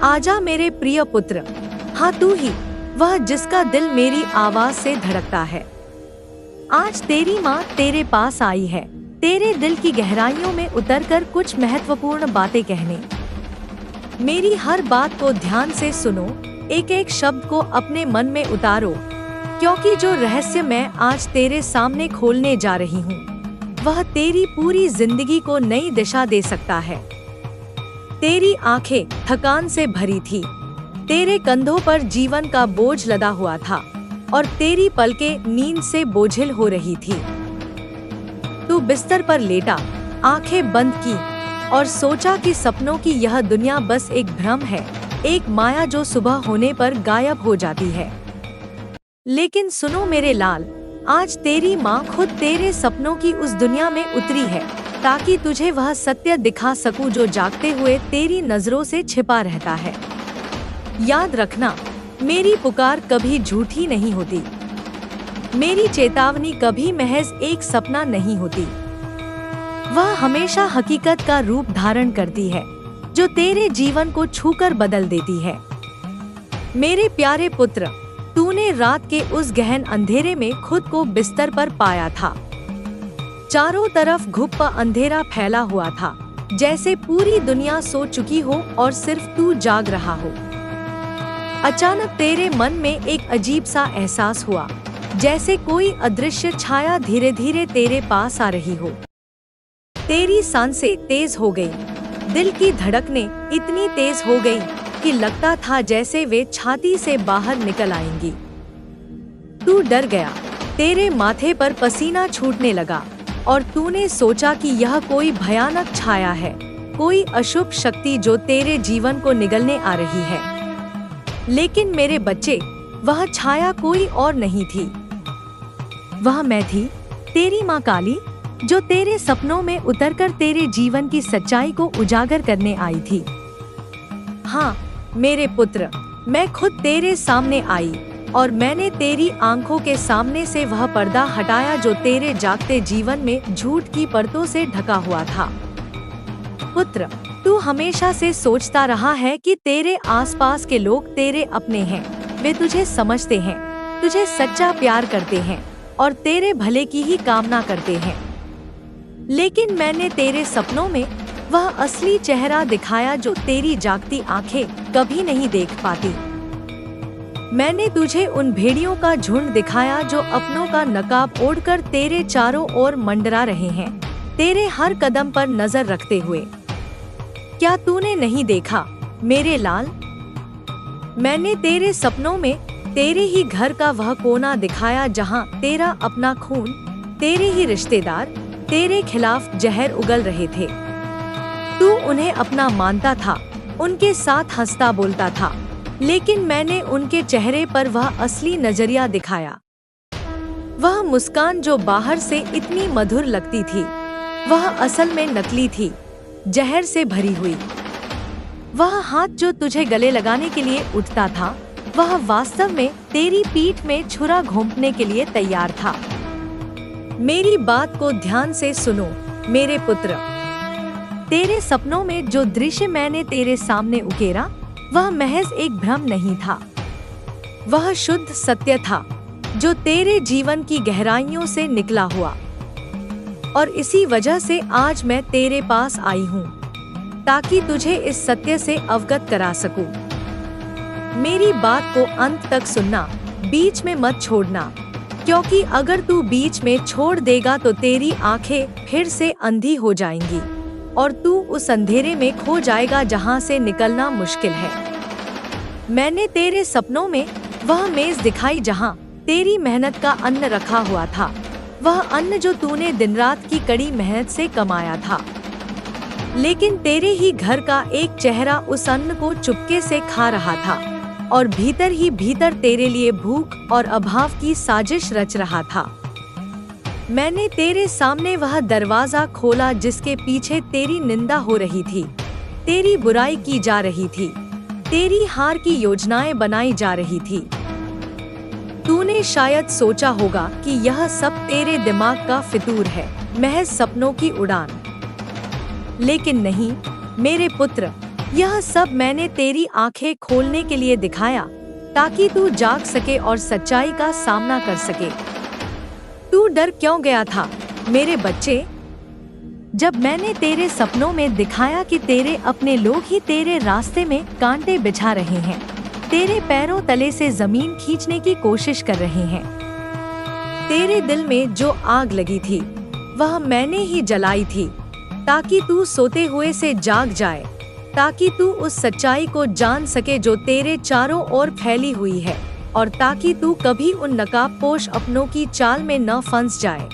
आजा मेरे प्रिय पुत्र, हाँ तू ही, वह जिसका दिल मेरी आवाज से धड़कता है। आज तेरी माँ तेरे पास आई है, तेरे दिल की गहराइयों में उतरकर कुछ महत्वपूर्ण बातें कहने। मेरी हर बात को ध्यान से सुनो, एक एक शब्द को अपने मन में उतारो, क्योंकि जो रहस्य मैं आज तेरे सामने खोलने जा रही हूँ, वह तेरी पूरी जिंदगी को नई दिशा दे सकता है। तेरी आंखें थकान से भरी थी, तेरे कंधों पर जीवन का बोझ लदा हुआ था और तेरी पलकें नींद से बोझिल हो रही थी। तू बिस्तर पर लेटा, आंखें बंद की और सोचा कि सपनों की यह दुनिया बस एक भ्रम है, एक माया जो सुबह होने पर गायब हो जाती है। लेकिन सुनो मेरे लाल, आज तेरी माँ खुद तेरे सपनों की उस दुनिया में उतरी है, ताकि तुझे वह सत्य दिखा सकूं जो जागते हुए तेरी नजरों से छिपा रहता है। याद रखना, मेरी पुकार कभी झूठी नहीं होती, मेरी चेतावनी कभी महज एक सपना नहीं होती। वह हमेशा हकीकत का रूप धारण करती है, जो तेरे जीवन को छूकर बदल देती है। मेरे प्यारे पुत्र, तूने रात के उस गहन अंधेरे में खुद को बिस्तर पर पाया था। चारों तरफ घुप अंधेरा फैला हुआ था, जैसे पूरी दुनिया सो चुकी हो और सिर्फ तू जाग रहा हो। अचानक तेरे मन में एक अजीब सा एहसास हुआ, जैसे कोई अदृश्य छाया धीरे धीरे तेरे पास आ रही हो। तेरी सांसें तेज हो गई, दिल की धड़कनें इतनी तेज हो गई कि लगता था जैसे वे छाती से बाहर निकल आएंगी। तू डर गया, तेरे माथे पर पसीना छूटने लगा और तूने सोचा कि यह कोई भयानक छाया है, कोई अशुभ शक्ति जो तेरे जीवन को निगलने आ रही है। लेकिन मेरे बच्चे, वह छाया कोई और नहीं थी, वह मैं थी, तेरी माँ काली, जो तेरे सपनों में उतरकर तेरे जीवन की सच्चाई को उजागर करने आई थी। हाँ मेरे पुत्र, मैं खुद तेरे सामने आई और मैंने तेरी आंखों के सामने से वह पर्दा हटाया जो तेरे जागते जीवन में झूठ की परतों से ढका हुआ था। पुत्र, तू हमेशा से सोचता रहा है कि तेरे आसपास के लोग तेरे अपने हैं, वे तुझे समझते हैं, तुझे सच्चा प्यार करते हैं और तेरे भले की ही कामना करते हैं। लेकिन मैंने तेरे सपनों में वह असली चेहरा दिखाया जो तेरी जागती आंखें कभी नहीं देख पाती। मैंने तुझे उन भेड़ियों का झुंड दिखाया जो अपनों का नकाब ओढ़कर तेरे चारों ओर मंडरा रहे हैं, तेरे हर कदम पर नजर रखते हुए। क्या तूने नहीं देखा मेरे लाल? मैंने तेरे सपनों में तेरे ही घर का वह कोना दिखाया जहां तेरा अपना खून, तेरे ही रिश्तेदार तेरे खिलाफ जहर उगल रहे थे। तू उन्हें अपना मानता था, उनके साथ हंसता बोलता था, लेकिन मैंने उनके चेहरे पर वह असली नजरिया दिखाया। वह मुस्कान जो बाहर से इतनी मधुर लगती थी, वह असल में नकली थी, जहर से भरी हुई। वह हाथ जो तुझे गले लगाने के लिए उठता था, वह वास्तव में तेरी पीठ में छुरा घोंपने के लिए तैयार था। मेरी बात को ध्यान से सुनो मेरे पुत्र, तेरे सपनों में जो दृश्य मैंने तेरे सामने उकेरा, वह महज एक भ्रम नहीं था, वह शुद्ध सत्य था जो तेरे जीवन की गहराइयों से निकला हुआ। और इसी वजह से आज मैं तेरे पास आई हूँ, ताकि तुझे इस सत्य से अवगत करा सकूं। मेरी बात को अंत तक सुनना, बीच में मत छोड़ना, क्योंकि अगर तू बीच में छोड़ देगा तो तेरी आंखें फिर से अंधी हो जाएंगी और तू उस अंधेरे में खो जाएगा जहां से निकलना मुश्किल है। मैंने तेरे सपनों में वह मेज दिखाई जहां तेरी मेहनत का अन्न रखा हुआ था, वह अन्न जो तूने दिन रात की कड़ी मेहनत से कमाया था। लेकिन तेरे ही घर का एक चेहरा उस अन्न को चुपके से खा रहा था और भीतर ही भीतर तेरे लिए भूख और अभाव की साजिश रच रहा था। मैंने तेरे सामने वह दरवाजा खोला जिसके पीछे तेरी निंदा हो रही थी, तेरी बुराई की जा रही थी, तेरी हार की योजनाएं बनाई जा रही थी। तूने शायद सोचा होगा कि यह सब तेरे दिमाग का फितूर है, महज सपनों की उड़ान। लेकिन नहीं मेरे पुत्र, यह सब मैंने तेरी आंखें खोलने के लिए दिखाया, ताकि तू जाग सके और सच्चाई का सामना कर सके। तू डर क्यों गया था, मेरे बच्चे? जब मैंने तेरे सपनों में दिखाया कि तेरे अपने लोग ही तेरे रास्ते में कांटे बिछा रहे हैं, तेरे पैरों तले से जमीन खींचने की कोशिश कर रहे हैं। तेरे दिल में जो आग लगी थी, वह मैंने ही जलाई थी, ताकि तू सोते हुए से जाग जाए, ताकि तू उस सच्चाई को जान सके जो तेरे चारों ओर फैली हुई है, और ताकि तू कभी उन नकाबपोश अपनों की चाल में न फंस जाए।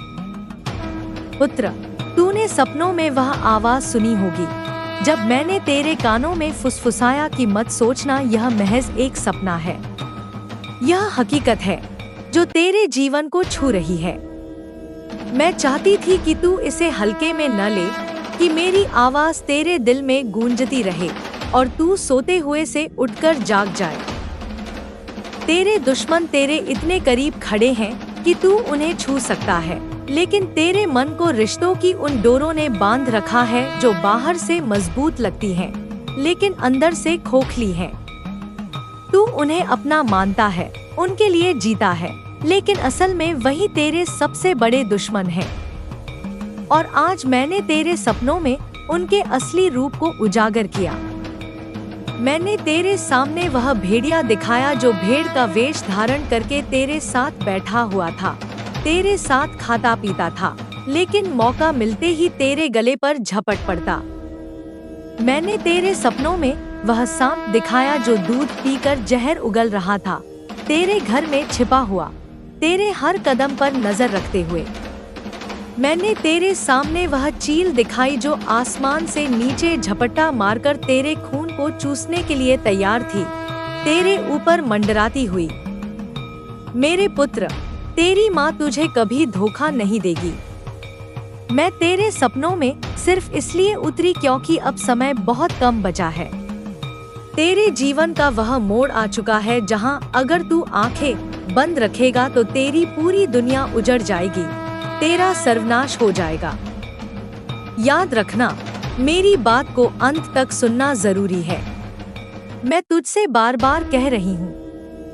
पुत्र, तूने सपनों में वह आवाज सुनी होगी जब मैंने तेरे कानों में फुसफुसाया कि मत सोचना, यह महज एक सपना है। यह हकीकत है जो तेरे जीवन को छू रही है। मैं चाहती थी कि तू इसे हल्के में न ले, कि मेरी आवाज तेरे दिल में गूंजती रहे और तू सोते हुए से उठकर जाग जाए। तेरे दुश्मन तेरे इतने करीब खड़े हैं कि तू उन्हें छू सकता है, लेकिन तेरे मन को रिश्तों की उन डोरों ने बांध रखा है जो बाहर से मजबूत लगती हैं, लेकिन अंदर से खोखली हैं। तू उन्हें अपना मानता है, उनके लिए जीता है, लेकिन असल में वही तेरे सबसे बड़े दुश्मन हैं। और आज मैंने तेरे सपनों में उनके असली रूप को उजागर किया। मैंने तेरे सामने वह भेड़िया दिखाया जो भेड़ का वेश धारण करके तेरे साथ बैठा हुआ था, तेरे साथ खाता पीता था, लेकिन मौका मिलते ही तेरे गले पर झपट पड़ता। मैंने तेरे सपनों में वह सांप दिखाया जो दूध पीकर जहर उगल रहा था, तेरे घर में छिपा हुआ, तेरे हर कदम पर नजर रखते हुए। मैंने तेरे सामने वह चील दिखाई जो आसमान से नीचे झपट्टा मारकर तेरे खून को चूसने के लिए तैयार थी, तेरे ऊपर मंडराती हुई। मेरे पुत्र, तेरी माँ तुझे कभी धोखा नहीं देगी। मैं तेरे सपनों में सिर्फ इसलिए उतरी क्योंकि अब समय बहुत कम बचा है। तेरे जीवन का वह मोड़ आ चुका है जहाँ अगर तू आंखें बंद रखेगा तो तेरी पूरी दुनिया उजड़ जाएगी, तेरा सर्वनाश हो जाएगा। याद रखना, मेरी बात को अंत तक सुनना जरूरी है। मैं तुझसे बार बार कह रही हूँ,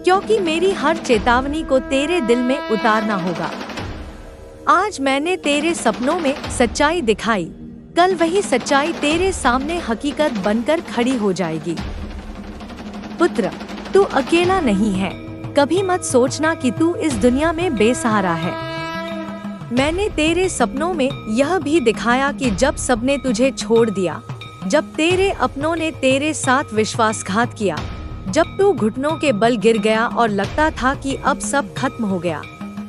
क्योंकि मेरी हर चेतावनी को तेरे दिल में उतारना होगा। आज मैंने तेरे सपनों में सच्चाई दिखाई, कल वही सच्चाई तेरे सामने हकीकत बनकर खड़ी हो जाएगी। पुत्र, तू अकेला नहीं है। कभी मत सोचना कि तू इस दुनिया में बेसहारा है। मैंने तेरे सपनों में यह भी दिखाया कि जब सबने तुझे छोड़ दिया, जब तेरे अपनों ने तेरे साथ विश्वासघात किया, जब तू घुटनों के बल गिर गया और लगता था कि अब सब खत्म हो गया,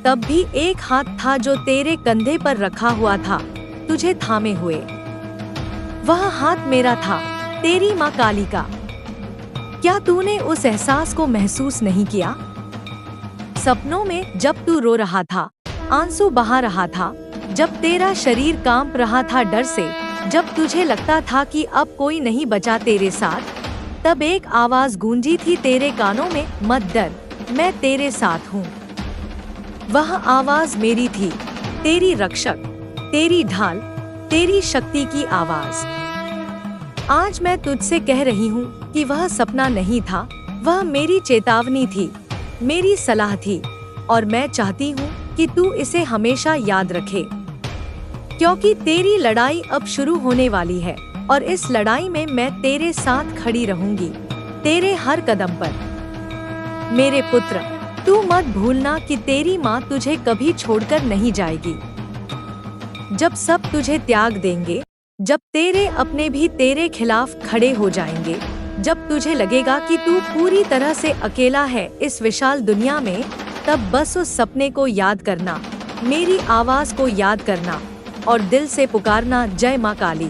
तब भी एक हाथ था जो तेरे कंधे पर रखा हुआ था, तुझे थामे हुए। वह हाथ मेरा था, तेरी माँ काली का। क्या तूने उस एहसास को महसूस नहीं किया? सपनों में जब तू रो रहा था, आंसू बहा रहा था, जब तेरा शरीर कांप रहा था डर से, जब तुझे लगता था कि अब कोई नहीं बचा तेरे साथ, तब एक आवाज गूंजी थी तेरे कानों में, मत डर, मैं तेरे साथ हूँ। वह आवाज मेरी थी, तेरी रक्षक, तेरी ढाल, तेरी शक्ति की आवाज। आज मैं तुझसे कह रही हूँ कि वह सपना नहीं था, वह मेरी चेतावनी थी, मेरी सलाह थी, और मैं चाहती हूँ कि तू इसे हमेशा याद रखे, क्योंकि तेरी लड़ाई अब शुरू होने वाली है और इस लड़ाई में मैं तेरे साथ खड़ी रहूंगी, तेरे हर कदम पर। मेरे पुत्र, तू मत भूलना कि तेरी माँ तुझे कभी छोड़कर नहीं जाएगी। जब सब तुझे त्याग देंगे, जब तेरे अपने भी तेरे खिलाफ खड़े हो जाएंगे, जब तुझे लगेगा कि तू पूरी तरह से अकेला है इस विशाल दुनिया में, तब बस उस सपने को याद करना, मेरी आवाज को याद करना और दिल से पुकारना, जय माँ काली।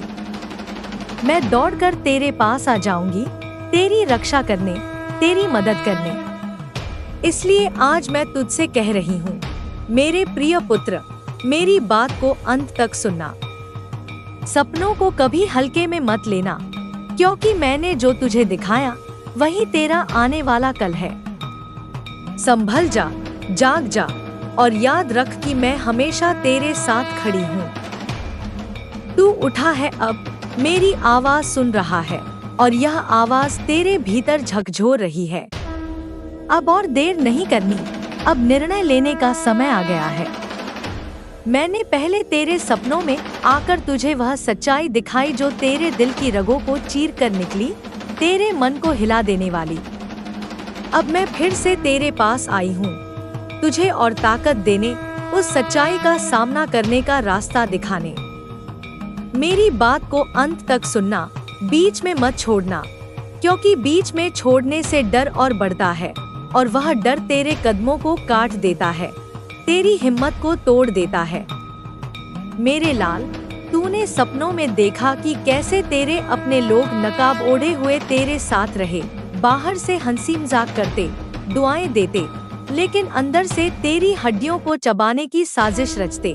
मैं दौड़कर तेरे पास आ जाऊंगी, तेरी रक्षा करने, तेरी मदद करने। इसलिए आज मैं तुझसे कह रही हूँ, मेरे प्रिय पुत्र, मेरी बात को अंत तक सुनना। सपनों को कभी हल्के में मत लेना, क्योंकि मैंने जो तुझे दिखाया वही तेरा आने वाला कल है। संभल जा, जाग जा और याद रख कि मैं हमेशा तेरे साथ खड़ी हूँ। तू उठा है, अब मेरी आवाज सुन रहा है, और यह आवाज तेरे भीतर झकझोर रही है। अब और देर नहीं करनी, अब निर्णय लेने का समय आ गया है। मैंने पहले तेरे सपनों में आकर तुझे वह सच्चाई दिखाई जो तेरे दिल की रगों को चीर कर निकली, तेरे मन को हिला देने वाली। अब मैं फिर से तेरे पास आई हूँ, तुझे और ताकत देने, उस सच्चाई का सामना करने का रास्ता दिखाने। मेरी बात को अंत तक सुनना, बीच में मत छोड़ना, क्योंकि बीच में छोड़ने से डर और बढ़ता है, और वह डर तेरे कदमों को काट देता है, तेरी हिम्मत को तोड़ देता है। मेरे लाल, तूने सपनों में देखा कि कैसे तेरे अपने लोग नकाब ओढ़े हुए तेरे साथ रहे, बाहर से हंसी मजाक करते, दुआएं देते, लेकिन अंदर से तेरी हड्डियों को चबाने की साजिश रचते।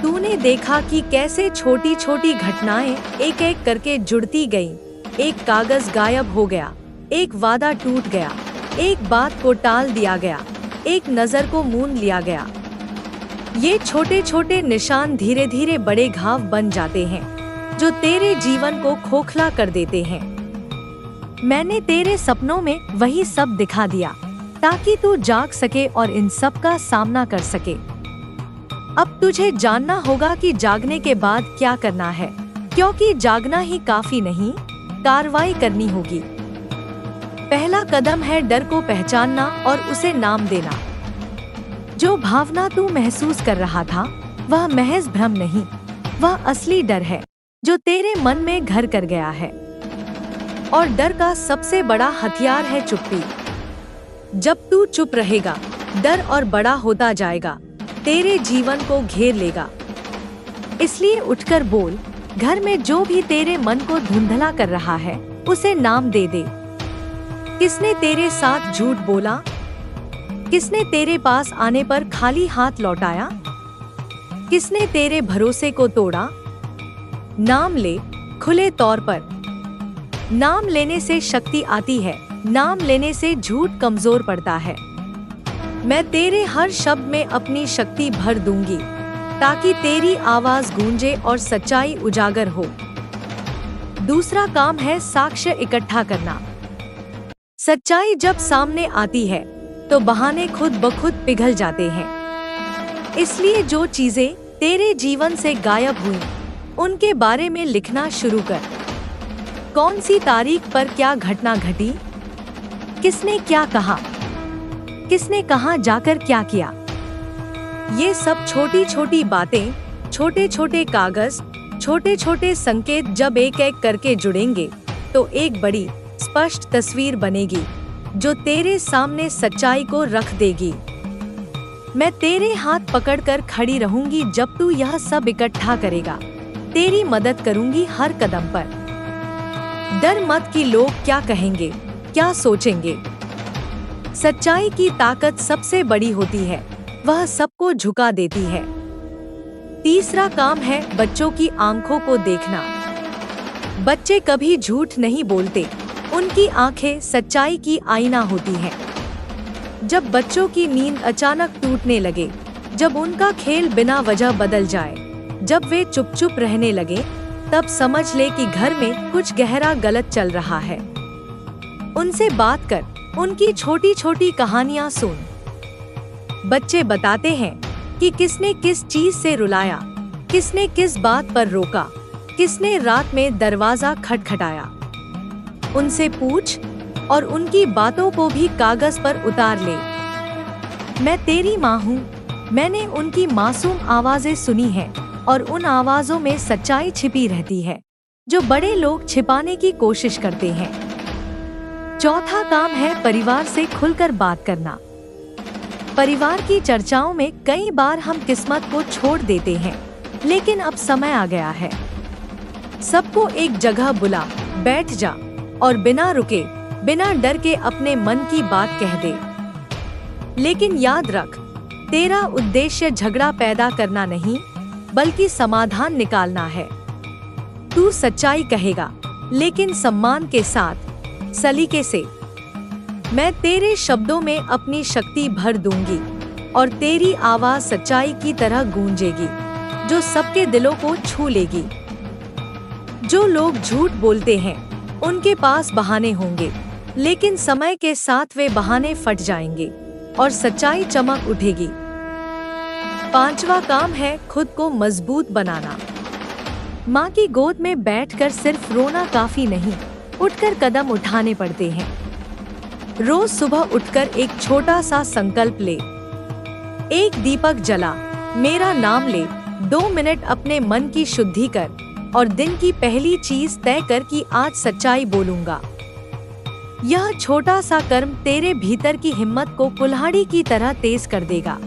तूने देखा कि कैसे छोटी छोटी घटनाएं एक एक करके जुड़ती गईं, एक कागज गायब हो गया, एक वादा टूट गया, एक बात को टाल दिया गया, एक नजर को मूंद लिया गया। ये छोटे छोटे निशान धीरे धीरे बड़े घाव बन जाते हैं, जो तेरे जीवन को खोखला कर देते हैं। मैंने तेरे सपनों में वही सब दिखा दिया, ताकि तू जाग सके और इन सब का सामना कर सके। अब तुझे जानना होगा कि जागने के बाद क्या करना है, क्योंकि जागना ही काफी नहीं, कार्रवाई करनी होगी। पहला कदम है डर को पहचानना और उसे नाम देना। जो भावना तू महसूस कर रहा था, वह महज भ्रम नहीं, वह असली डर है, जो तेरे मन में घर कर गया है। और डर का सबसे बड़ा हथियार है चुप्पी। जब तू चुप रहेगा, डर और बड़ा होता जाएगा, तेरे जीवन को घेर लेगा। इसलिए उठकर बोल, घर में जो भी तेरे मन को धुंधला कर रहा है, उसे नाम दे दे। किसने तेरे साथ झूठ बोला? किसने तेरे पास आने पर खाली हाथ लौटाया? किसने तेरे भरोसे को तोड़ा? नाम ले, खुले तौर पर। नाम लेने से शक्ति आती है, नाम लेने से झूठ कमजोर पड़ता है। मैं तेरे हर शब्द में अपनी शक्ति भर दूंगी, ताकि तेरी आवाज गूंजे और सच्चाई उजागर हो। दूसरा काम है साक्ष्य इकट्ठा करना। सच्चाई जब सामने आती है, तो बहाने खुद ब खुद पिघल जाते हैं। इसलिए जो चीजें तेरे जीवन से गायब हुई, उनके बारे में लिखना शुरू कर। कौन सी तारीख पर क्या घटना घटी, किसने क्या कहा, किसने कहाँ जाकर क्या किया। ये सब छोटी छोटी बातें, छोटे छोटे कागज, छोटे छोटे संकेत जब एक एक करके जुड़ेंगे, तो एक बड़ी स्पष्ट तस्वीर बनेगी, जो तेरे सामने सच्चाई को रख देगी। मैं तेरे हाथ पकड़कर खड़ी रहूंगी जब तू यह सब इकट्ठा करेगा। तेरी मदद करूंगी हर कदम पर। डर मत कि लोग क्या कहेंगे, क्या सोचेंगे। सच्चाई की ताकत सबसे बड़ी होती है, वह सबको झुका देती है। तीसरा काम है बच्चों की आंखों को देखना। बच्चे कभी झूठ नहीं बोलते, उनकी आंखें सच्चाई की आईना होती हैं। जब बच्चों की नींद अचानक टूटने लगे, जब उनका खेल बिना वजह बदल जाए, जब वे चुप चुप रहने लगे, तब समझ ले कि घर में कुछ गहरा गलत चल रहा है। उनसे बात कर, उनकी छोटी छोटी कहानियां सुन। बच्चे बताते हैं कि किसने किस चीज से रुलाया, किसने किस बात पर रोका, किसने रात में दरवाजा खटखटाया। उनसे पूछ और उनकी बातों को भी कागज पर उतार ले। मैं तेरी माँ हूँ, मैंने उनकी मासूम आवाजें सुनी हैं, और उन आवाजों में सच्चाई छिपी रहती है, जो बड़े लोग छिपाने की कोशिश करते हैं। चौथा काम है परिवार से खुलकर बात करना। परिवार की चर्चाओं में कई बार हम किस्मत को छोड़ देते हैं, लेकिन अब समय आ गया है। सबको एक जगह बुला, बैठ जा और बिना रुके, बिना डर के अपने मन की बात कह दे। लेकिन याद रख, तेरा उद्देश्य झगड़ा पैदा करना नहीं, बल्कि समाधान निकालना है। तू सच्चाई कहेगा, लेकिन सम्मान के साथ, सलीके से। मैं तेरे शब्दों में अपनी शक्ति भर दूंगी, और तेरी आवाज सच्चाई की तरह गूंजेगी, जो सबके दिलों को छू लेगी। जो लोग झूठ बोलते हैं, उनके पास बहाने होंगे, लेकिन समय के साथ वे बहाने फट जाएंगे और सच्चाई चमक उठेगी। 5वां काम है खुद को मजबूत बनाना। माँ की गोद में बैठकर सिर्फ रोना काफी नहीं, उठकर कदम उठाने पड़ते हैं। रोज सुबह उठकर एक छोटा सा संकल्प ले। एक दीपक जला, मेरा नाम ले, 2 मिनट अपने मन की शुद्धि कर और दिन की पहली चीज तय कर कि आज सच्चाई बोलूंगा। यह छोटा सा कर्म तेरे भीतर की हिम्मत को कुल्हाड़ी की तरह तेज कर देगा।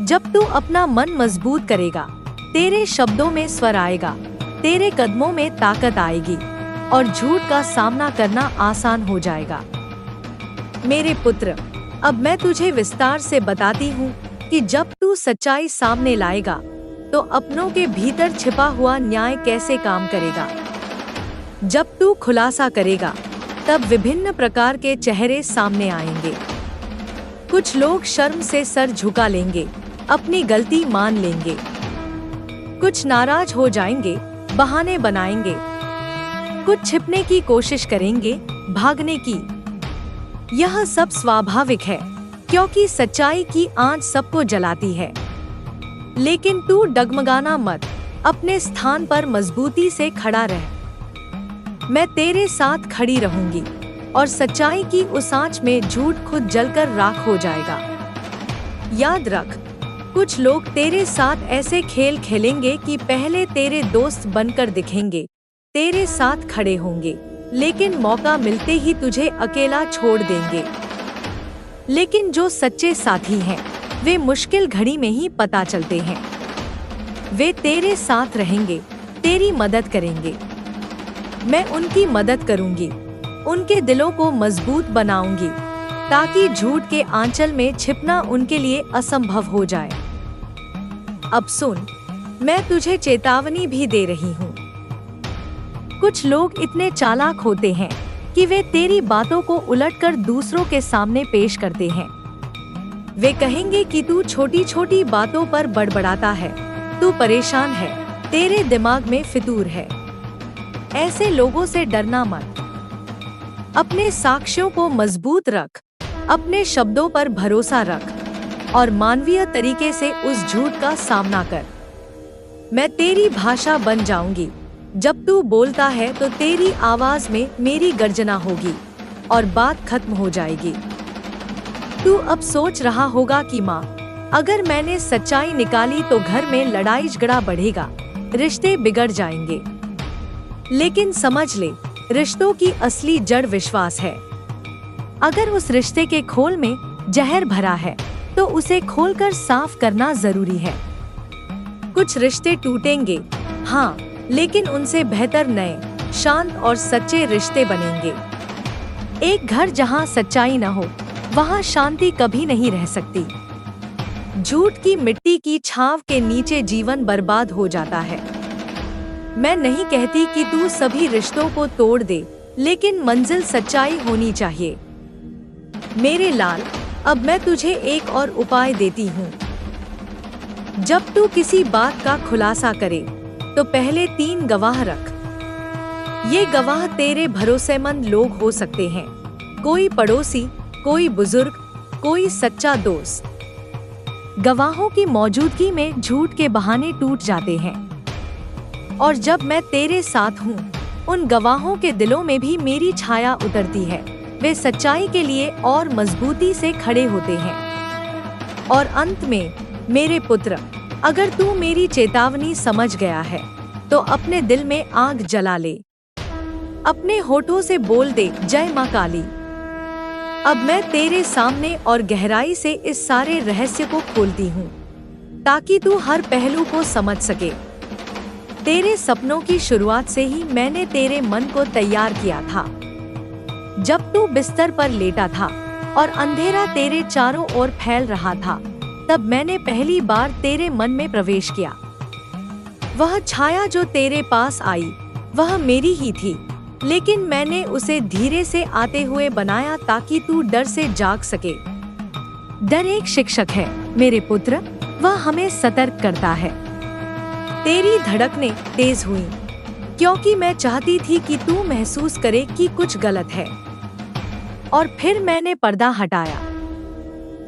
जब तू अपना मन मजबूत करेगा, तेरे शब्दों में स्वर आएगा, तेरे कदमों में ताकत आएगी और झूठ का सामना करना आसान हो जाएगा। मेरे पुत्र, अब मैं तुझे विस्तार से बताती हूँ कि जब तू सच्चाई सामने लाएगा तो अपनों के भीतर छिपा हुआ न्याय कैसे काम करेगा। जब तू खुलासा करेगा तब विभिन्न प्रकार के चेहरे सामने आएंगे। कुछ लोग शर्म से सर झुका लेंगे, अपनी गलती मान लेंगे। कुछ नाराज हो जाएंगे, बहाने बनाएंगे। कुछ छिपने की कोशिश करेंगे, भागने की। यह सब स्वाभाविक है, क्योंकि सच्चाई की आंच सबको जलाती है। लेकिन तू डगमगाना मत, अपने स्थान पर मजबूती से खड़ा रह। मैं तेरे साथ खड़ी रहूंगी और सच्चाई की उस आंच में झूठ खुद जलकर राख हो जाएगा। याद रख, कुछ लोग तेरे साथ ऐसे खेल खेलेंगे कि पहले तेरे दोस्त बनकर दिखेंगे, तेरे साथ खड़े होंगे, लेकिन मौका मिलते ही तुझे अकेला छोड़ देंगे। लेकिन जो सच्चे साथी हैं, वे मुश्किल घड़ी में ही पता चलते हैं। वे तेरे साथ रहेंगे, तेरी मदद करेंगे। मैं उनकी मदद करूंगी, उनके दिलों को मजबूत बनाऊंगी, ताकि झूठ के आंचल में छिपना उनके लिए असंभव हो जाए। अब सुन, मैं तुझे चेतावनी भी दे रही हूँ। कुछ लोग इतने चालाक होते हैं कि वे तेरी बातों को उलटकर दूसरों के सामने पेश करते हैं। वे कहेंगे कि तू छोटी छोटी बातों पर बड़बड़ाता है, तू परेशान है, तेरे दिमाग में फितूर है। ऐसे लोगों से डरना मत। अपने साक्ष्यों को मजबूत रख, अपने शब्दों पर भरोसा रख और मानवीय तरीके से उस झूठ का सामना कर। मैं तेरी भाषा बन जाऊंगी। जब तू बोलता है तो तेरी आवाज में मेरी गर्जना होगी और बात खत्म हो जाएगी। तू अब सोच रहा होगा कि माँ, अगर मैंने सच्चाई निकाली तो घर में लड़ाई झगड़ा बढ़ेगा, रिश्ते बिगड़ जाएंगे। लेकिन समझ ले, रिश्तों की असली जड़ विश्वास है। अगर उस रिश्ते के खोल में जहर भरा है तो उसे खोलकर साफ करना जरूरी है। कुछ रिश्ते टूटेंगे, हाँ, लेकिन उनसे बेहतर नए, शांत और सच्चे रिश्ते बनेंगे। एक घर जहाँ सच्चाई न हो, वहाँ शांति कभी नहीं रह सकती। झूठ की मिट्टी की छांव के नीचे जीवन बर्बाद हो जाता है। मैं नहीं कहती कि तू सभी रिश्तों को तोड़ दे, लेकिन मंजिल सच्चाई होनी चाहिए। मेरे लाल, अब मैं तुझे एक और उपाय देती हूँ। जब तू किसी बात का खुलासा करे तो पहले 3 गवाह रख। ये गवाह तेरे भरोसेमंद लोग हो सकते हैं, कोई पड़ोसी, कोई बुजुर्ग, कोई सच्चा दोस्त। गवाहों की मौजूदगी में झूठ के बहाने टूट जाते हैं। और जब मैं तेरे साथ हूँ, उन गवाहों के दिलों में भी मेरी छाया उतरती है। वे सच्चाई के लिए और मजबूती से खड़े होते हैं। और अंत में, मेरे पुत्र, अगर तू मेरी चेतावनी समझ गया है तो अपने दिल में आग जला ले। अपने होठों से बोल दे, जय माँ काली। अब मैं तेरे सामने और गहराई से इस सारे रहस्य को खोलती हूँ, ताकि तू हर पहलू को समझ सके। तेरे सपनों की शुरुआत से ही मैंने तेरे मन को तैयार किया था। जब तू बिस्तर पर लेटा था और अंधेरा तेरे चारों ओर फैल रहा था, तब मैंने पहली बार तेरे मन में प्रवेश किया। वह छाया जो तेरे पास आई, वह मेरी ही थी, लेकिन मैंने उसे धीरे से आते हुए बनाया ताकि तू डर से जाग सके। डर एक शिक्षक है मेरे पुत्र, वह हमें सतर्क करता है। तेरी धड़कनें तेज हुई, क्योंकि मैं चाहती थी कि तू महसूस करे कि कुछ गलत है। और फिर मैंने पर्दा हटाया।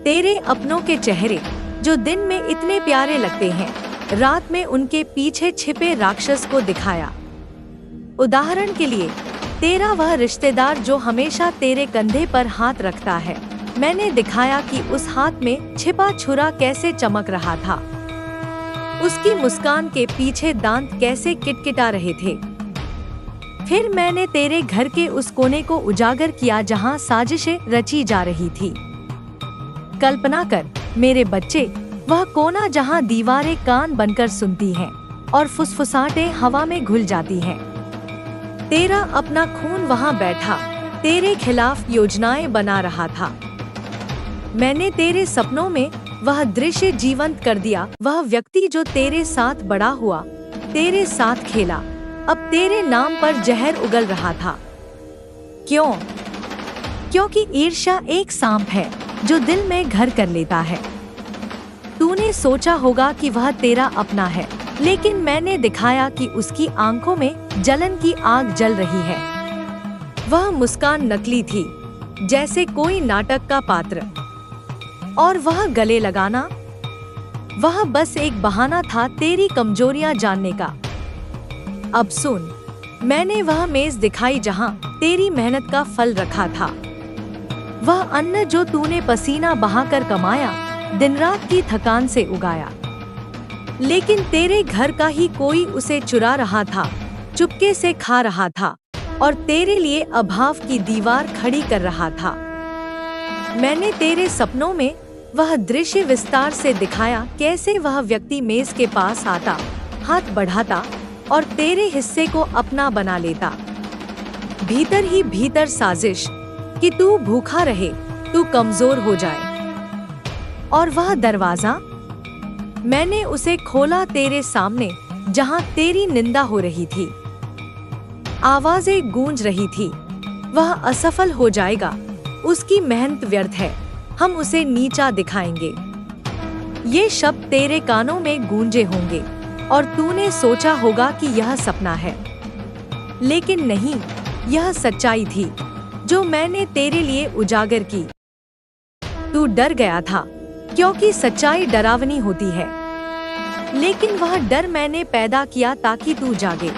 तेरे अपनों के चेहरे जो दिन में इतने प्यारे लगते हैं, रात में उनके पीछे छिपे राक्षस को दिखाया। उदाहरण के लिए, तेरा वह रिश्तेदार जो हमेशा तेरे कंधे पर हाथ रखता है, मैंने दिखाया कि उस हाथ में छिपा छुरा कैसे चमक रहा था, उसकी मुस्कान के पीछे दांत कैसे किटकिटा रहे थे। फिर मैंने तेरे घर के उस कोने को उजागर किया जहां साजिशें रची जा रही थी। कल्पना कर मेरे बच्चे, वह कोना जहां दीवारें कान बनकर सुनती हैं और फुसफुसाहटें हवा में घुल जाती हैं। तेरा अपना खून वहां बैठा तेरे खिलाफ योजनाएं बना रहा था। मैंने तेरे सपनों में वह दृश्य जीवंत कर दिया। वह व्यक्ति जो तेरे साथ बड़ा हुआ, तेरे साथ खेला, अब तेरे नाम पर जहर उगल रहा था। क्यों? क्योंकि ईर्ष्या एक सांप है जो दिल में घर कर लेता है। तूने सोचा होगा कि वह तेरा अपना है, लेकिन मैंने दिखाया कि उसकी आंखों में जलन की आग जल रही है। वह मुस्कान नकली थी, जैसे कोई नाटक का पात्र। और वह गले लगाना, वह बस एक बहाना था तेरी कमजोरियां जानने का। अब सुन, मैंने वह मेज दिखाई जहां तेरी मेहनत का फल रखा था। वह अन्न जो तूने पसीना बहाकर कमाया, दिन रात की थकान से उगाया। लेकिन तेरे घर का ही कोई उसे चुरा रहा था, चुपके से खा रहा था और तेरे लिए अभाव की दीवार खड़ी कर रहा था। मैंने तेरे सपनों में वह दृश्य विस्तार से दिखाया, कैसे वह व्यक्ति मेज के पास आता, हाथ बढ़ाता और तेरे हिस्से को अपना बना लेता। भीतर ही भीतर साजिश कि तू भूखा रहे, तू कमजोर हो जाए। और वह दरवाजा, मैंने उसे खोला तेरे सामने जहां तेरी निंदा हो रही थी। आवाजें गूंज रही थी, वह असफल हो जाएगा, उसकी मेहनत व्यर्थ है, हम उसे नीचा दिखाएंगे। ये शब्द तेरे कानों में गूंजे होंगे और तूने सोचा होगा कि यह सपना है। लेकिन नहीं, यह सच्चाई थी जो मैंने तेरे लिए उजागर की। तू डर गया था क्योंकि सच्चाई डरावनी होती है, लेकिन वह डर मैंने पैदा किया ताकि तू जागे।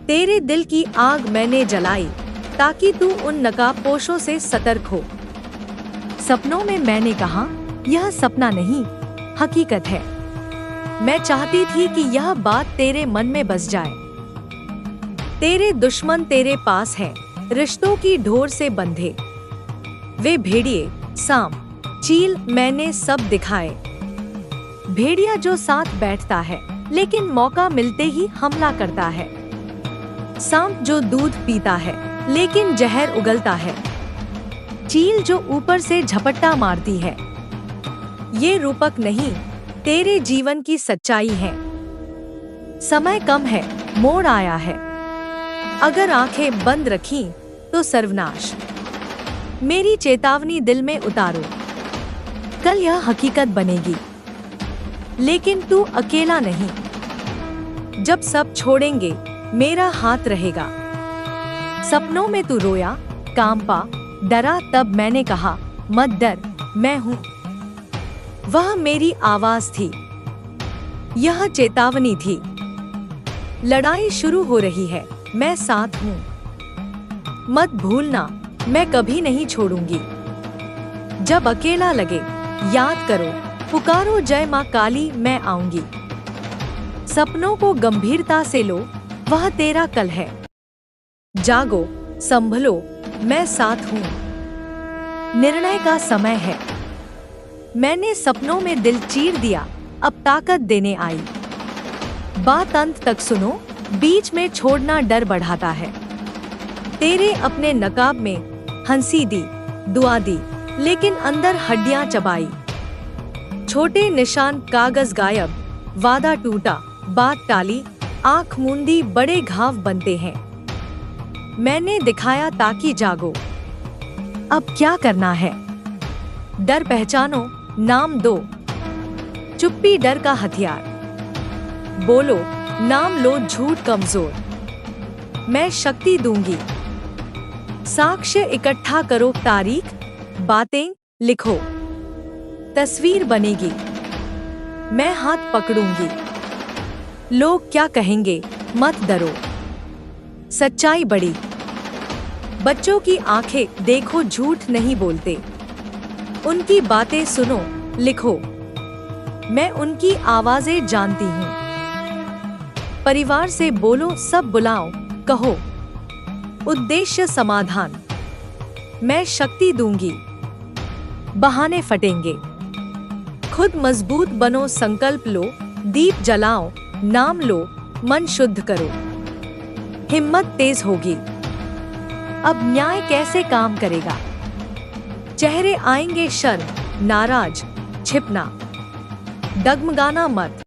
तेरे दिल की आग मैंने जलाई ताकि तू उन नकाबपोशों से सतर्क हो। सपनों में मैंने कहा, यह सपना नहीं, हकीकत है। मैं चाहती थी कि यह बात तेरे मन में बस जाए। तेरे दुश्मन तेरे पास हैं, रिश्तों की ढोर से बंधे। वे भेड़िए, सांप, चील मैंने सब दिखाए। भेड़िया जो साथ बैठता है लेकिन मौका मिलते ही हमला करता है। सांप जो दूध पीता है लेकिन जहर उगलता है। चील जो ऊपर से झपट्टा मारती है। ये रूपक नहीं, तेरे जीवन की सच्चाई है। समय कम है, मोड़ आया है। अगर आंखें बंद रखीं तो सर्वनाश। मेरी चेतावनी दिल में उतारो, कल यह हकीकत बनेगी। लेकिन तू अकेला नहीं। जब सब छोड़ेंगे, मेरा हाथ रहेगा। सपनों में तू रोया, कांपा, डरा, तब मैंने कहा, मत डर, मैं हूँ। वह मेरी आवाज थी, यह चेतावनी थी। लड़ाई शुरू हो रही है, मैं साथ हूँ। मत भूलना, मैं कभी नहीं छोड़ूंगी। जब अकेला लगे, याद करो, पुकारो, जय माँ काली, मैं आऊंगी। सपनों को गंभीरता से लो, वह तेरा कल है। जागो, संभलो, मैं साथ हूँ। निर्णय का समय है। मैंने सपनों में दिल चीर दिया, अब ताकत देने आई। बात अंत तक सुनो, बीच में छोड़ना डर बढ़ाता है। तेरे अपने नकाब में हंसी दी, दुआ दी, लेकिन अंदर हड्डियां चबाई। छोटे निशान, कागज गायब, वादा टूटा, बात टाली, आंख मूंदी, बड़े घाव बनते हैं। मैंने दिखाया ताकि जागो। अब क्या करना है? डर पहचानो, नाम दो। चुप्पी डर का हथियार। बोलो, नाम लो, झूठ कमजोर। मैं शक्ति दूंगी। साक्ष्य इकट्ठा करो, तारीख, बातें लिखो, तस्वीर बनेगी, मैं हाथ पकड़ूंगी। लोग क्या कहेंगे मत डरो, सच्चाई बड़ी। बच्चों की आंखें देखो, झूठ नहीं बोलते, उनकी बातें सुनो, लिखो, मैं उनकी आवाजें जानती हूँ। परिवार से बोलो, सब बुलाओ, कहो, उद्देश्य समाधान, मैं शक्ति दूंगी, बहाने फटेंगे। खुद मजबूत बनो, संकल्प लो, दीप जलाओ, नाम लो, मन शुद्ध करो, हिम्मत तेज होगी। अब न्याय कैसे काम करेगा? चेहरे आएंगे शर्म, नाराज, छिपना, डगमगाना मत,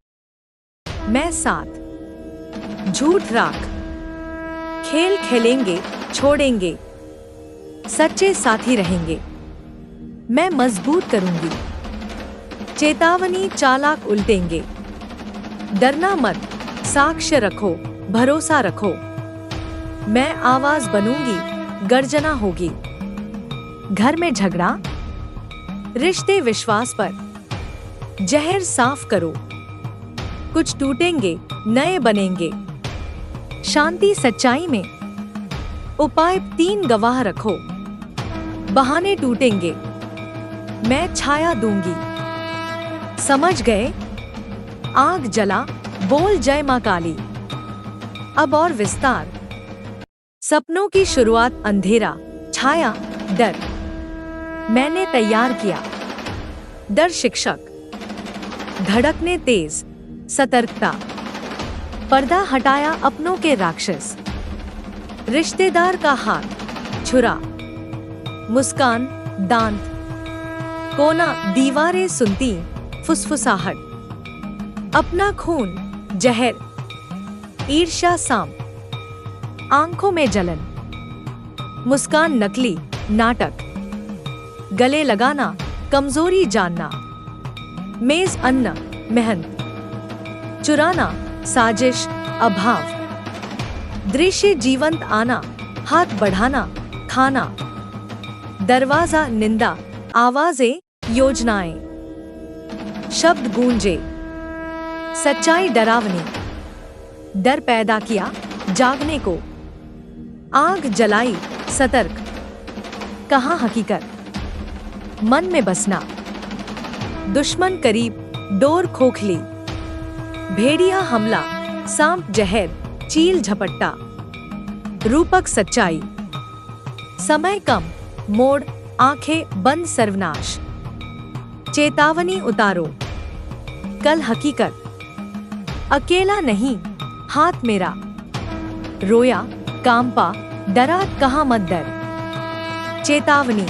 मैं साथ, झूठ राख, खेल खेलेंगे, छोड़ेंगे, सच्चे साथी रहेंगे, मैं मजबूत करूंगी। चेतावनी, चालाक उल्टेंगे, डरना मत, साक्ष्य रखो, भरोसा रखो, मैं आवाज बनूंगी, गर्जना होगी। घर में झगड़ा, रिश्ते विश्वास पर, जहर साफ करो, कुछ टूटेंगे, नए बनेंगे। शांति सच्चाई में, उपाय 3 गवाह रखो, बहाने टूटेंगे, मैं छाया दूंगी। समझ गए? आग जला, बोल जय मां काली। अब और विस्तार। सपनों की शुरुआत, अंधेरा, छाया, डर, मैंने तैयार किया। डर शिक्षक, धड़कने तेज, सतर्कता, पर्दा हटाया, अपनों के राक्षस, रिश्तेदार का हाथ, छुरा, मुस्कान, दांत, कोना, दीवारें सुनती, फुसफुसाहट, अपना खून, जहर, ईर्ष्या, सांप, आंखों में जलन, मुस्कान नकली, नाटक, गले लगाना, कमजोरी जानना, मेज अन्न, मेहनत, चुराना, साजिश, अभाव, दृश्य जीवंत आना, हाथ बढ़ाना, खाना, दरवाजा, निंदा, आवाजें, योजनाएं, शब्द गूंजे, सच्चाई डरावनी, डर पैदा किया, जागने को, आग जलाई, सतर्क, कहाँ हकीकत, मन में बसना, दुश्मन करीब, डोर खोखली, भेड़िया हमला, सांप जहर, चील झपट्टा, रूपक सच्चाई, समय कम, मोड़, आंखें बंद, सर्वनाश, चेतावनी उतारो, कल हकीकत, अकेला नहीं, हाथ मेरा, रोया, कांपा, डरा, कहाँ मत डर, चेतावनी,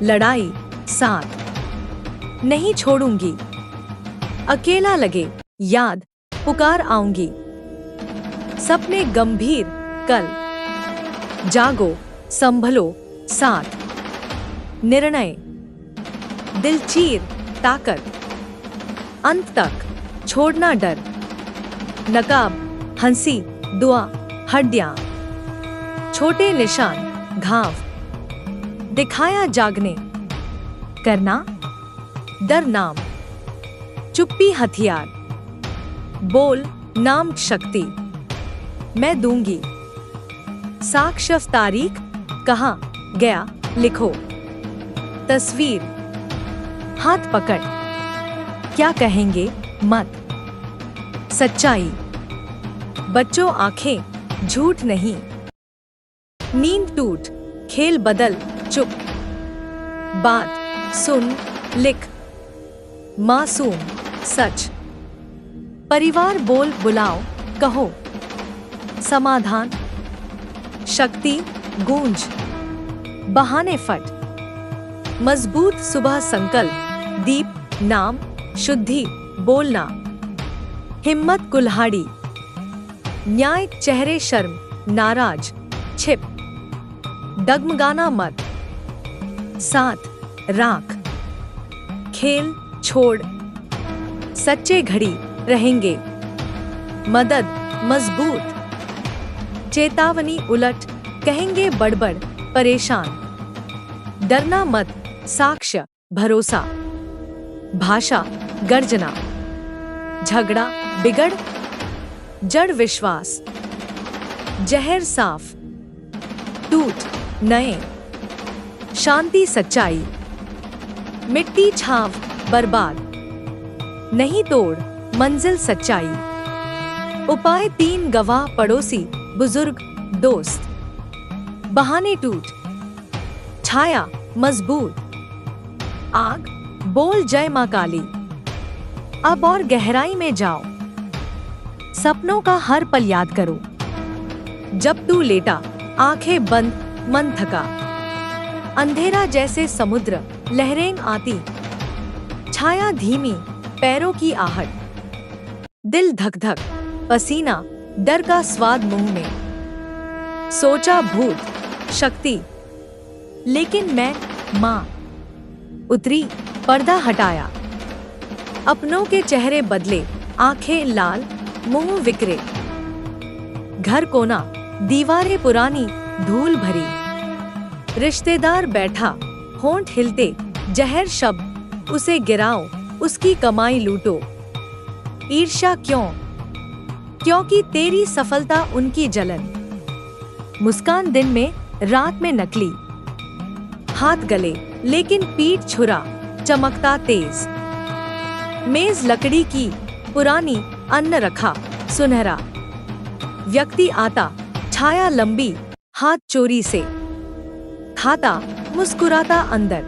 लड़ाई, साथ, नहीं छोड़ूंगी, अकेला लगे, याद, पुकार आऊंगी, सपने गंभीर, कल, जागो, संभलो, साथ, निर्णय, दिल चीर, ताकत, अंत तक, छोड़ना डर, नकाब, हंसी, दुआ, हड्डियां, छोटे निशान, घाव, दिखाया, जागने, करना, डर नाम, चुप्पी हथियार, बोल, नाम शक्ति, मैं दूंगी, साक्ष्य, तारीख, कहाँ गया, लिखो, तस्वीर, हाथ पकड़, क्या कहेंगे मत, सच्चाई, बच्चों आंखें, झूठ नहीं, नींद टूट, खेल बदल, चुप, बात सुन, लिख, मासूम, सच, परिवार बोल, बुलाओ, कहो, समाधान, शक्ति, गूंज, बहाने फट, मजबूत, सुबह संकल्प, दीप, नाम, शुद्धि, बोलना, हिम्मत, कुल्हाड़ी, न्याय, चेहरे शर्म, नाराज, छिप, डगमगाना मत, साथ, राख, खेल, छोड़, सच्चे घड़ी रहेंगे, मदद, मजबूत, चेतावनी उलट, कहेंगे बड़बड़, परेशान। डरना मत, साक्ष्य, भरोसा। भाषा, गर्जना। झगड़ा, बिगड़, जड़ विश्वास। जहर, साफ, टूट, नए। शांति, सच्चाई। मिट्टी, छाव, बर्बाद। नहीं तोड़, मंजिल, सच्चाई। उपाय, 3 गवाह, पड़ोसी, बुजुर्ग, दोस्त। बहाने, टूट, छाया, मजबूत। आग, बोल जय मां काली। अब और गहराई में जाओ। सपनों का हर पल याद करो। जब तू लेटा, आंखें बंद, मन थका। अंधेरा जैसे समुद्र, लहरें आती। छाया धीमी, पैरों की आहट। दिल धक धक, पसीना, डर का स्वाद मुंह में। सोचा भूत, शक्ति, लेकिन मैं मां। उतरी, पर्दा हटाया। अपनों के चेहरे बदले, आंखें लाल, मुंह विकरे। घर कोना, दीवारें पुरानी, धूल भरी। रिश्तेदार बैठा, होंठ हिलते, जहर शब्द, उसे गिराओ, उसकी कमाई लूटो। ईर्ष्या क्यों? क्योंकि तेरी सफलता उनकी जलन। मुस्कान दिन में, रात में नकली। हाथ गले, लेकिन पीठ छुरा, चमकता तेज। मेज लकड़ी की, पुरानी, अन्न रखा, सुनहरा। व्यक्ति आता, छाया लंबी, हाथ चोरी से। खाता, मुस्कुराता अंदर।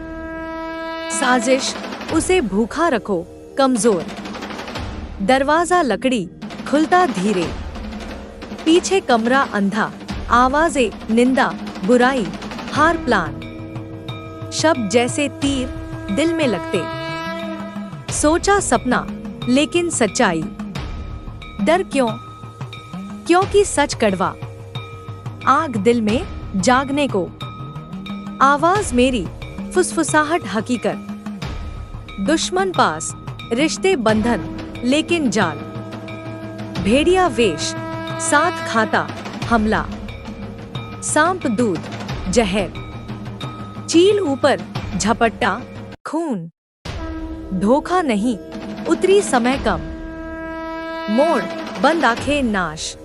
साजिश, उसे भूखा रखो, कमजोर। दरवाजा लकड़ी, खुलता धीरे। पीछे कमरा अंधा, आवाजें, निंदा, बुराई, हार प्लान। शब्द जैसे तीर, दिल में लगते। सोचा सपना, लेकिन सच्चाई। डर क्यों? क्योंकि सच कड़वा। आग दिल में, जागने को। आवाज मेरी, फुसफुसाहट हकीकत। दुश्मन पास, रिश्ते बंधन, लेकिन जाल। भेड़िया वेश, साथ खाता, हमला। सांप दूध, जहर। चील ऊपर, झपट्टा, खून। धोखा नहीं, उतरी समय कम। मोड़, बंद आंखें, नाश।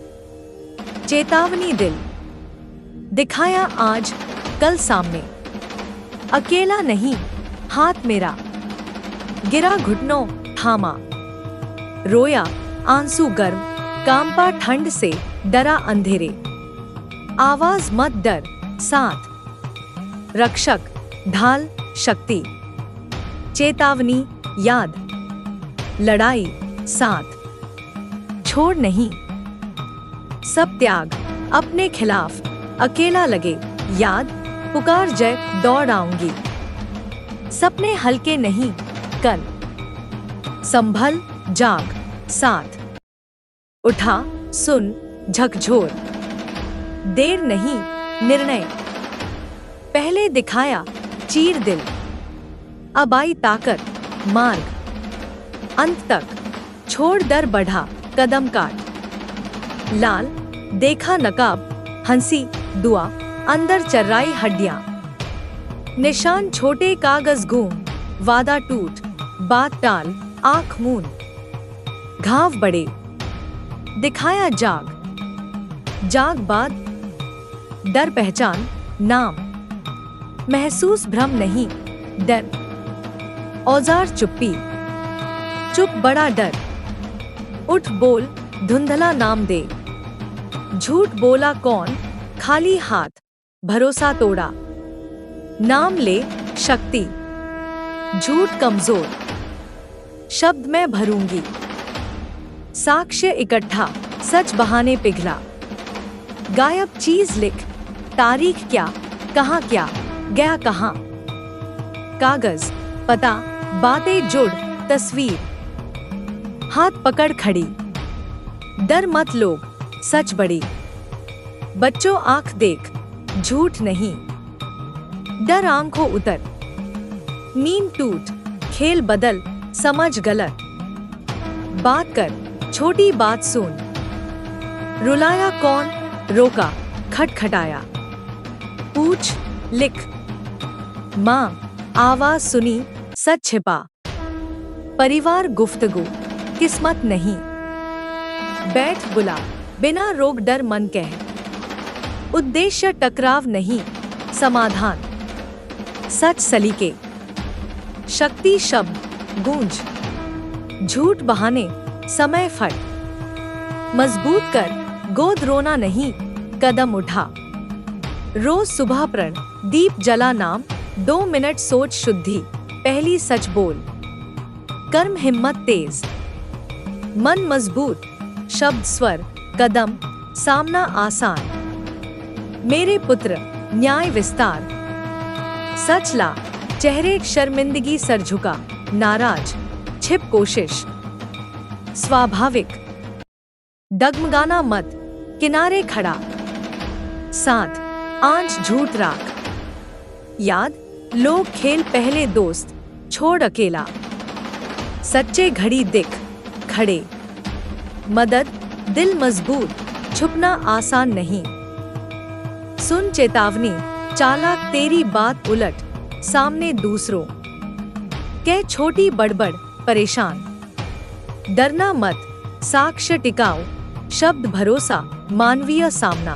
चेतावनी दिल, दिखाया आज, कल सामने। अकेला नहीं, हाथ मेरा। गिरा घुटनों, थामा। रोया, आंसू गर्म, कांपा ठंड से, डरा अंधेरे। आवाज मत डर, साथ। रक्षक, ढाल, शक्ति। चेतावनी, याद। लड़ाई, साथ। छोड़ नहीं। सब त्याग, अपने खिलाफ। अकेला लगे, याद। पुकार जय, दौड़ आऊंगी। सपने हल्के नहीं, कल। संभल, जाग, साथ। उठा, सुन, झकझोर। देर नहीं, निर्णय। पहले दिखाया, चीर दिल। अब आई ताकत, मार्ग। अंत तक, छोड़ डर बढ़ा, कदम काट। लाल, देखा नकाब, हंसी, दुआ, अंदर चर्राई हड्डियां। निशान छोटे, कागज गूम, वादा टूट, बात टाल, आंख मूंद। घाव बड़े, दिखाया जाग। जाग बाद, डर पहचान, नाम। महसूस भ्रम नहीं, डर। औजार चुप्पी, चुप बड़ा डर। उठ बोल, धुंधला नाम दे। झूठ बोला कौन, खाली हाथ, भरोसा तोड़ा। नाम ले, शक्ति। झूठ कमजोर, शब्द मैं भरूंगी। साक्ष्य इकट्ठा, सच बहाने पिघला। गायब चीज लिख, तारीख क्या, कहाँ क्या, गया कहाँ। कागज, पता, बातें जुड़, तस्वीर। हाथ पकड़ खड़ी। डर मत लोग, सच बड़ी। बच्चों आंख देख, झूठ नहीं। डर आंखों उतर। नींद टूट, खेल बदल, समझ गलत। बात कर, छोटी बात सुन। रुलाया कौन, रोका, खटखटाया। पूछ, लिख। माँ, आवाज सुनी, सच छिपा। परिवार गुफ्तगू, किस्मत नहीं। बैठ, बुला, बिना रोक डर मन कह। उद्देश्य टकराव नहीं, समाधान। सच सलीके, शक्ति शब्द, गूंज। झूठ बहाने, समय फट। मजबूत कर, गोद रोना नहीं, कदम उठा। रोज सुबह प्रण, दीप जला नाम, 2 मिनट सोच शुद्धि, पहली सच बोल। कर्म हिम्मत तेज, मन मजबूत, शब्द स्वर, कदम, सामना आसान। मेरे पुत्र, न्याय विस्तार। सच ला, चेहरे शर्मिंदगी सर झुका, नाराज, छिप कोशिश। स्वाभाविक, डगमगाना मत, किनारे खड़ा। साथ, आंच झूठ राख। याद, लोग खेल पहले दोस्त, छोड़ अकेला। सच्चे घड़ी दिख, खड़े। मदद, दिल मजबूत, छुपना आसान नहीं। सुन चेतावनी, चालाक तेरी बात उलट, सामने दूसरों। कह छोटी बड़बड़, परेशान। डरना मत, साक्ष्य टिकाओ, शब्द भरोसा, मानवीय सामना।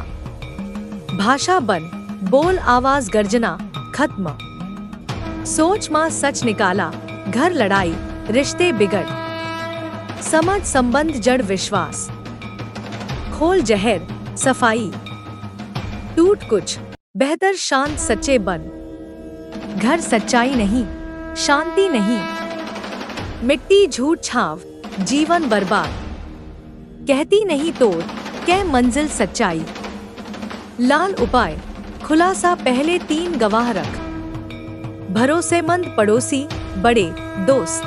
भाषा बन, बोल आवाज गर्जना, खत्म। सोच मां सच निकाला, घर लड़ाई, रिश्ते बिगड़। समझ संबंध जड़ विश्वास। खोल जहर, सफाई। टूट कुछ, बेहतर शांत सच्चे बन। घर सच्चाई नहीं, शांति नहीं। मिट्टी झूठ छाव, जीवन बर्बाद। कहती नहीं तोड़, कह मंजिल सच्चाई। लाल उपाय, खुलासा पहले 3 गवाह रख। भरोसेमंद पड़ोसी, बड़े दोस्त।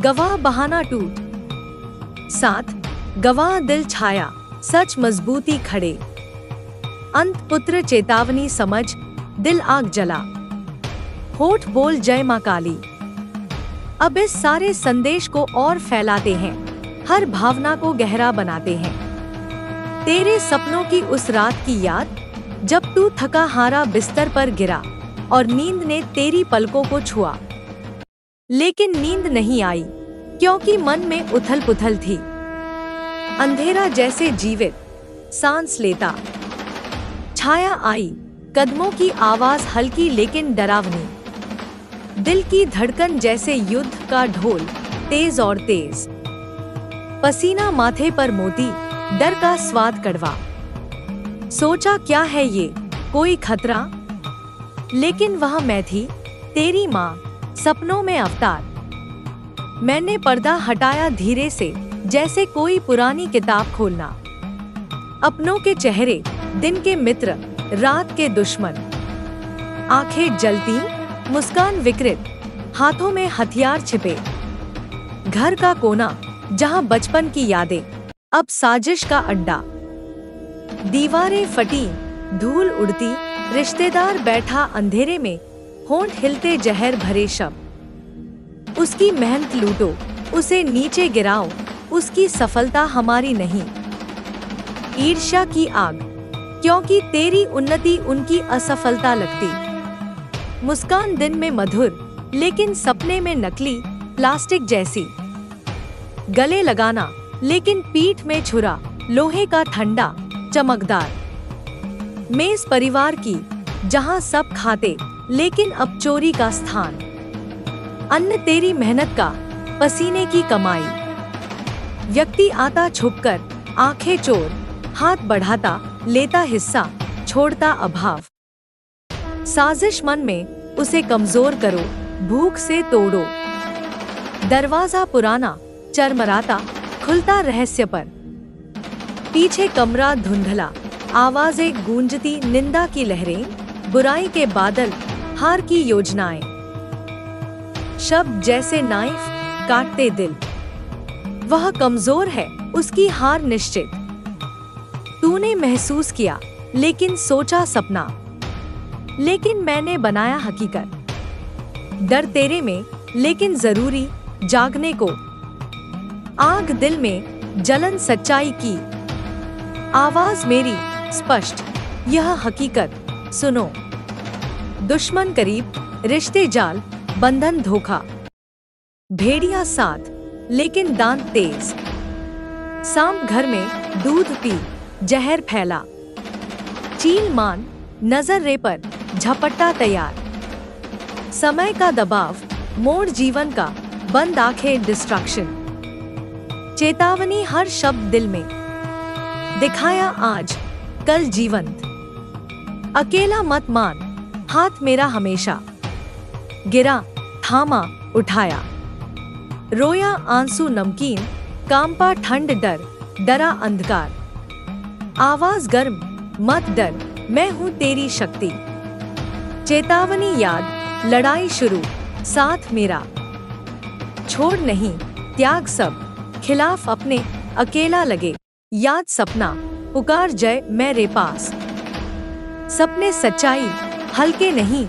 गवाह बहाना टूट। 7 गवाह दिल छाया, सच मजबूती खड़े। अंत पुत्र चेतावनी समझ, दिल आग जला। होठ बोल जय मां काली। अब इस सारे संदेश को और फैलाते हैं, हर भावना को गहरा बनाते हैं। तेरे सपनों की उस रात की याद, जब तू थका हारा बिस्तर पर गिरा और नींद ने तेरी पलकों को छुआ। लेकिन नींद नहीं आई, क्योंकि मन में उथल पुथल थी। अंधेरा जैसे जीवित, सांस लेता। छाया आई, कदमों की आवाज हल्की लेकिन डरावनी। दिल की धड़कन जैसे युद्ध का ढोल, तेज और तेज। पसीना माथे पर मोती, डर का स्वाद कड़वा। सोचा क्या है ये, कोई खतरा? लेकिन वह मैं थी, तेरी माँ, सपनों में अवतार। मैंने पर्दा हटाया धीरे से, जैसे कोई पुरानी किताब खोलना। अपनों के चेहरे, दिन के मित्र, रात के दुश्मन। आंखें जलती, मुस्कान विकृत, हाथों में हथियार छिपे। घर का कोना, जहां बचपन की यादें, अब साजिश का अड्डा। दीवारें फटी, धूल उड़ती, रिश्तेदार बैठा अंधेरे में, होंठ हिलते जहर भरे शब्द। उसकी मेहनत लूटो, उसे नीचे गिराओ, उसकी सफलता हमारी नहीं। ईर्ष्या की आग, क्योंकि तेरी उन्नति उनकी असफलता लगती। मुस्कान दिन में मधुर, लेकिन सपने में नकली, प्लास्टिक जैसी। गले लगाना, लेकिन पीठ में छुरा, लोहे का ठंडा, चमकदार। मेज परिवार की, जहां सब खाते, लेकिन अब चोरी का स्थान। अन्न तेरी मेहनत का, पसीने की कमाई। व्यक्ति आता छुपकर, आंखें चोर, हाथ बढ़ाता, लेता हिस्सा, छोड़ता अभाव। साजिश मन में, उसे कमजोर करो, भूख से तोड़ो। दरवाजा पुराना, चरमराता, खुलता रहस्य पर। पीछे कमरा धुंधला, आवाजें गूंजती, निंदा की लहरें, बुराई के बादल, हार की योजनाएं। शब्द जैसे नाइफ, काटते दिल। वह कमजोर है, उसकी हार निश्चित। तूने महसूस किया, लेकिन सोचा सपना। लेकिन मैंने बनाया हकीकत। डर तेरे में, लेकिन जरूरी, जागने को। आग दिल में, जलन सच्चाई की। आवाज मेरी स्पष्ट, यह हकीकत सुनो। दुश्मन करीब, रिश्ते जाल, बंधन धोखा। भेड़िया साथ, लेकिन दांत तेज। सांप घर में, दूध पी, जहर फैला। चील मान, नजर रे पर, झपट्टा तैयार। समय का दबाव, मोड़ जीवन का, बंद आंखें डिस्ट्रैक्शन। चेतावनी हर शब्द दिल में, दिखाया आज, कल जीवंत। अकेला मत मान, हाथ मेरा हमेशा। गिरा, थामा, उठाया। रोया आंसू नमकीन, कांपा ठंड डर, डरा अंधकार। आवाज गर्म, मत डर, मैं हूं तेरी शक्ति। चेतावनी याद, लड़ाई शुरू, साथ मेरा। छोड़ नहीं, त्याग सब, खिलाफ अपने, अकेला लगे, याद सपना, पुकार जय मैं रे पास। सपने सच्चाई, हल्के नहीं,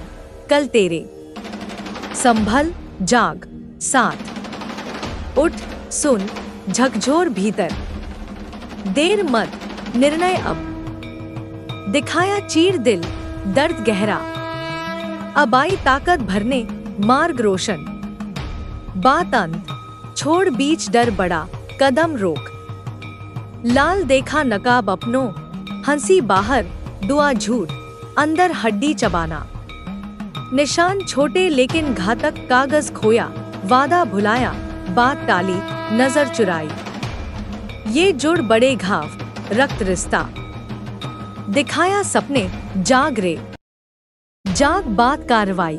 कल तेरे। संभल, जाग, साथ। उठ, सुन, झकझोर भीतर। देर मत, निर्णय अब। दिखाया चीर दिल, दर्द गहरा। अब आई ताकत भरने, मार्ग रोशन। बात अंत, छोड़ बीच डर बड़ा, कदम रोक। लाल देखा नकाब अपनों, हंसी बाहर, दुआ झूठ, अंदर हड्डी चबाना। निशान छोटे लेकिन घातक, कागज खोया, वादा भुलाया, बात टाली, नजर चुराई। ये जुड़ बड़े घाव, रक्त रिश्ता। दिखाया सपने, जाग रे, जाग बात कार्रवाई।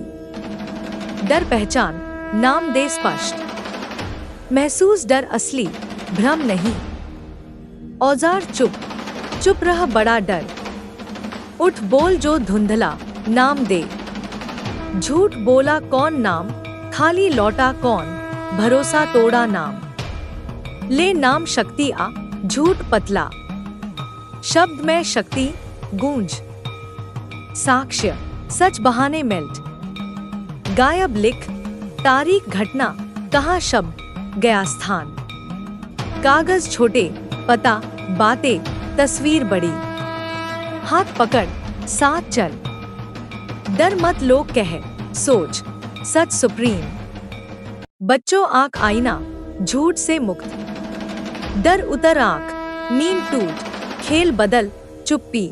डर पहचान, नाम दे स्पष्ट। महसूस डर असली, भ्रम नहीं। औजार चुप, चुप रह बड़ा डर। उठ बोल जो धुंधला, नाम दे। झूठ बोला कौन नाम, खाली लौटा कौन, भरोसा तोड़ा नाम। ले नाम शक्ति आ, झूठ पतला। शब्द में शक्ति, गूंज। साक्ष्य, सच बहाने मेल्ट। गायब लिख, तारीख घटना, कहाँ शब्द, गया स्थान। कागज छोटे, पता, बातें, तस्वीर बड़ी। हाथ पकड़, साथ चल। डर मत लोग कहे, सोच, सच सुप्रीम। बच्चों आंख आईना, झूठ से मुक्त। डर उतर आंख, नींद टूट, खेल बदल, चुप्पी।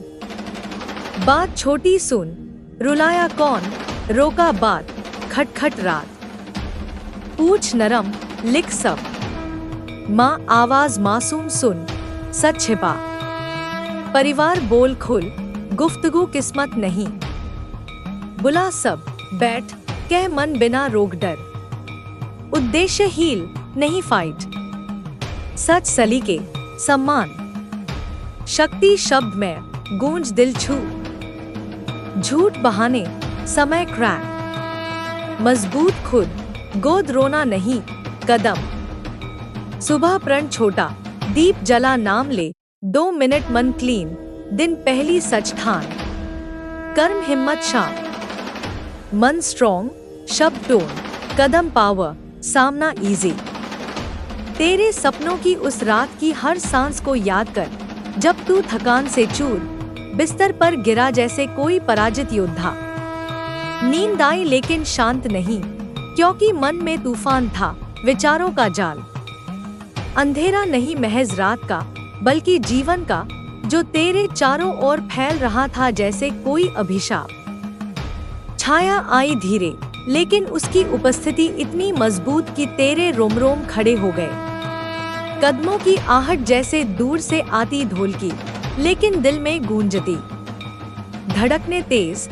बात छोटी सुन, रुलाया कौन, रोका बात, खटखट रात। पूछ नरम, लिख सब। माँ आवाज मासूम सुन, सच छिपा। परिवार बोल खुल, गुफ्तगू किस्मत नहीं। बुला सब, बैठ, कह मन बिना रोक डर। उद्देश्य हील, नहीं फाइट। सच सलीके, सम्मान। शक्ति शब्द में, गूंज दिल छू। झूठ बहाने, समय क्रैक। मजबूत खुद, गोद रोना नहीं, कदम। सुबह प्रण छोटा, दीप जला नाम ले, 2 मिनट मन क्लीन, दिन पहली सच ठान। कर्म हिम्मत शाम। मन स्ट्रॉन्ग, शब्द टोन, कदम पावर, सामना इजी। तेरे सपनों की उस रात की हर सांस को याद कर, जब तू थकान से चूर, बिस्तर पर गिरा जैसे कोई पराजित योद्धा। नींद आई लेकिन शांत नहीं, क्योंकि मन में तूफान था, विचारों का जाल। अंधेरा नहीं महज रात का, बल्कि जीवन का, जो तेरे चारों ओर फैल रहा था जैसे कोई अभिशाप। छाया आई धीरे, लेकिन उसकी उपस्थिति इतनी मजबूत कि तेरे रोम रोम खड़े हो गए। कदमों की आहट जैसे दूर से आती ढोलकी, लेकिन दिल में गूंजती। धड़कने तेज,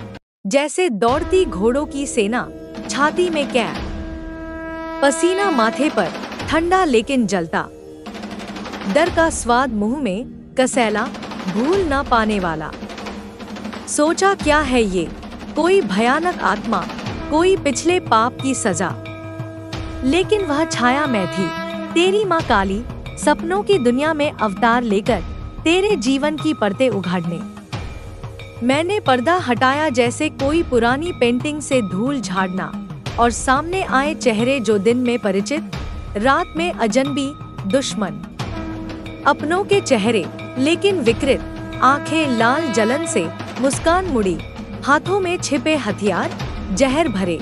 जैसे दौड़ती घोड़ों की सेना, छाती में कैद। पसीना माथे पर, ठंडा लेकिन जलता। डर का स्वाद मुंह में, कसैला, भूल ना पाने वाला। सोचा क्या है ये, कोई भयानक आत्मा, कोई पिछले पाप की सजा। लेकिन वह छाया मैं थी, तेरी माँ काली, सपनों की दुनिया में अवतार लेकर तेरे जीवन की परतें उघाड़ने। मैंने पर्दा हटाया जैसे कोई पुरानी पेंटिंग से धूल झाड़ना, और सामने आए चेहरे जो दिन में परिचित, रात में अजनबी, दुश्मन। अपनों के चेहरे, लेकिन विकृत आंखें लाल जलन से मुस्कान मुड़ी, हाथों में छिपे हथियार जहर भरे।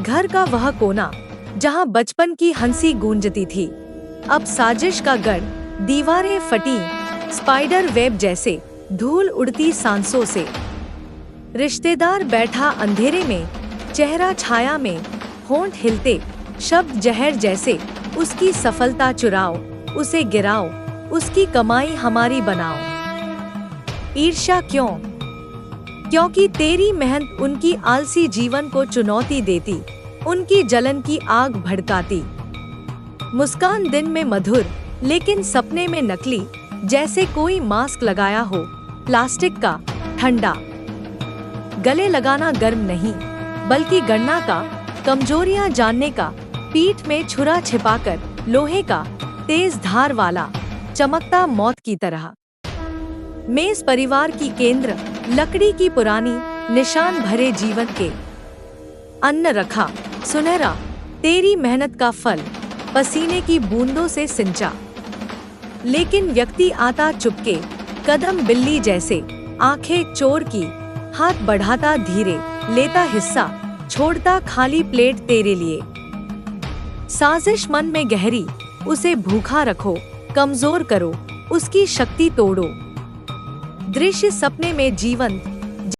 घर का वह कोना जहां बचपन की हंसी गूंजती थी, अब साजिश का गढ़, दीवारें फटी स्पाइडर वेब जैसे, धूल उड़ती सांसों से। रिश्तेदार बैठा अंधेरे में, चेहरा छाया में, होंठ हिलते, शब्द जहर जैसे। उसकी सफलता चुराओ, उसे गिराओ, उसकी कमाई हमारी बनाओ। ईर्ष्या क्यों? क्योंकि तेरी मेहनत उनकी आलसी जीवन को चुनौती देती, उनकी जलन की आग भड़काती। मुस्कान दिन में मधुर, लेकिन सपने में नकली, जैसे कोई मास्क लगाया हो, प्लास्टिक का, ठंडा। गले लगाना गर्म नहीं, बल्कि गणना का, कमजोरियां जानने का, पीठ में छुरा छिपाकर, लोहे का, तेज धार वाला, चमकता मौत की तरह। मेज परिवार की केंद्र, लकड़ी की पुरानी, निशान भरे जीवन के। अन्न रखा, सुनहरा, तेरी मेहनत का फल, पसीने की बूंदों से सिंचा। लेकिन व्यक्ति आता चुपके, कदम बिल्ली जैसे, आंखें चोर की, हाथ बढ़ाता धीरे, लेता हिस्सा, छोड़ता खाली प्लेट तेरे लिए। साजिश मन में गहरी, उसे भूखा रखो, कमजोर करो, उसकी शक्ति तोड़ो। दृश्य सपने में जीवंत,